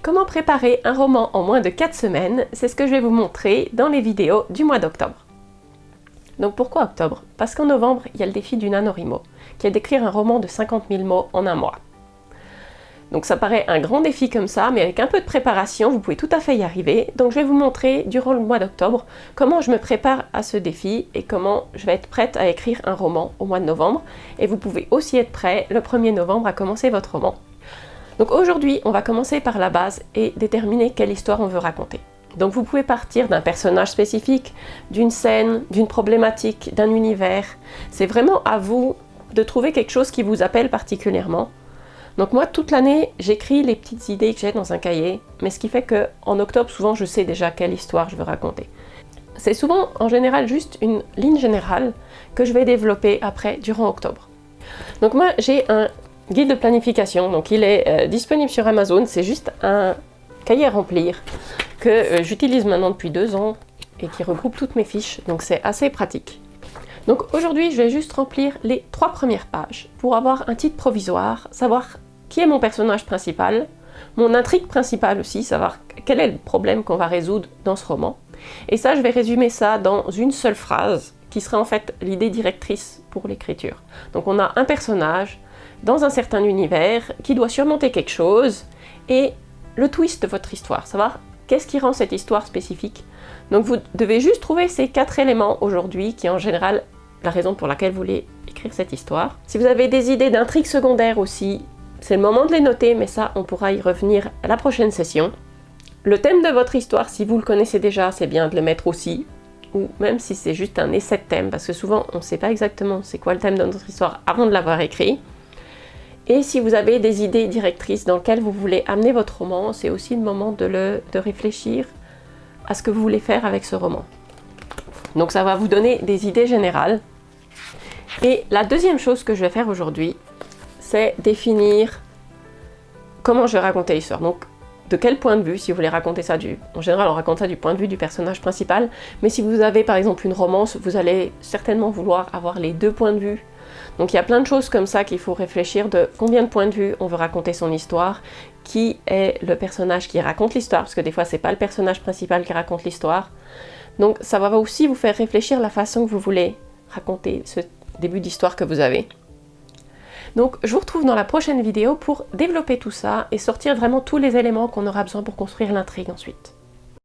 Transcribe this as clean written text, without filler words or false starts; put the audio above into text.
Comment préparer un roman en moins de 4 semaines? C'est ce que je vais vous montrer dans les vidéos du mois d'octobre. Donc pourquoi octobre? Parce qu'en novembre, il y a le défi du NaNoWriMo, qui est d'écrire un roman de 50 000 mots en un mois. Donc ça paraît un grand défi comme ça, mais avec un peu de préparation, vous pouvez tout à fait y arriver. Donc je vais vous montrer durant le mois d'octobre comment je me prépare à ce défi et comment je vais être prête à écrire un roman au mois de novembre. Et vous pouvez aussi être prêt le 1er novembre à commencer votre roman. Donc aujourd'hui, on va commencer par la base et déterminer quelle histoire on veut raconter. Donc vous pouvez partir d'un personnage spécifique, d'une scène, d'une problématique, d'un univers. C'est vraiment à vous de trouver quelque chose qui vous appelle particulièrement. Donc moi, toute l'année, j'écris les petites idées que j'ai dans un cahier, mais ce qui fait qu'en octobre, souvent, je sais déjà quelle histoire je veux raconter. C'est souvent, en général, juste une ligne générale que je vais développer après, durant octobre. Donc moi, j'ai un guide de planification, donc il est disponible sur Amazon, c'est juste un cahier à remplir que j'utilise maintenant depuis 2 ans et qui regroupe toutes mes fiches, donc c'est assez pratique. Donc aujourd'hui, je vais juste remplir les 3 premières pages pour avoir un titre provisoire, savoir qui est mon personnage principal, mon intrigue principale aussi, savoir quel est le problème qu'on va résoudre dans ce roman. Et ça, je vais résumer ça dans une seule phrase qui sera en fait l'idée directrice pour l'écriture. Donc on a un personnage dans un certain univers qui doit surmonter quelque chose et le twist de votre histoire, savoir qu'est-ce qui rend cette histoire spécifique. Donc vous devez juste trouver ces 4 éléments aujourd'hui qui est en général la raison pour laquelle vous voulez écrire cette histoire. Si vous avez des idées d'intrigues secondaires aussi, c'est le moment de les noter, mais ça, on pourra y revenir à la prochaine session. Le thème de votre histoire, si vous le connaissez déjà, c'est bien de le mettre aussi, ou même si c'est juste un essai de thème, parce que souvent, on ne sait pas exactement c'est quoi le thème de notre histoire avant de l'avoir écrit. Et si vous avez des idées directrices dans lesquelles vous voulez amener votre roman, c'est aussi le moment de réfléchir à ce que vous voulez faire avec ce roman. Donc ça va vous donner des idées générales. Et la deuxième chose que je vais faire aujourd'hui, c'est définir comment je vais raconter l'histoire. Donc de quel point de vue, si vous voulez raconter ça en général on raconte ça du point de vue du personnage principal, mais si vous avez par exemple une romance, vous allez certainement vouloir avoir les 2 points de vue. Donc il y a plein de choses comme ça qu'il faut réfléchir de combien de points de vue on veut raconter son histoire, qui est le personnage qui raconte l'histoire, parce que des fois c'est pas le personnage principal qui raconte l'histoire. Donc ça va aussi vous faire réfléchir la façon que vous voulez raconter ce début d'histoire que vous avez. Donc je vous retrouve dans la prochaine vidéo pour développer tout ça et sortir vraiment tous les éléments qu'on aura besoin pour construire l'intrigue ensuite.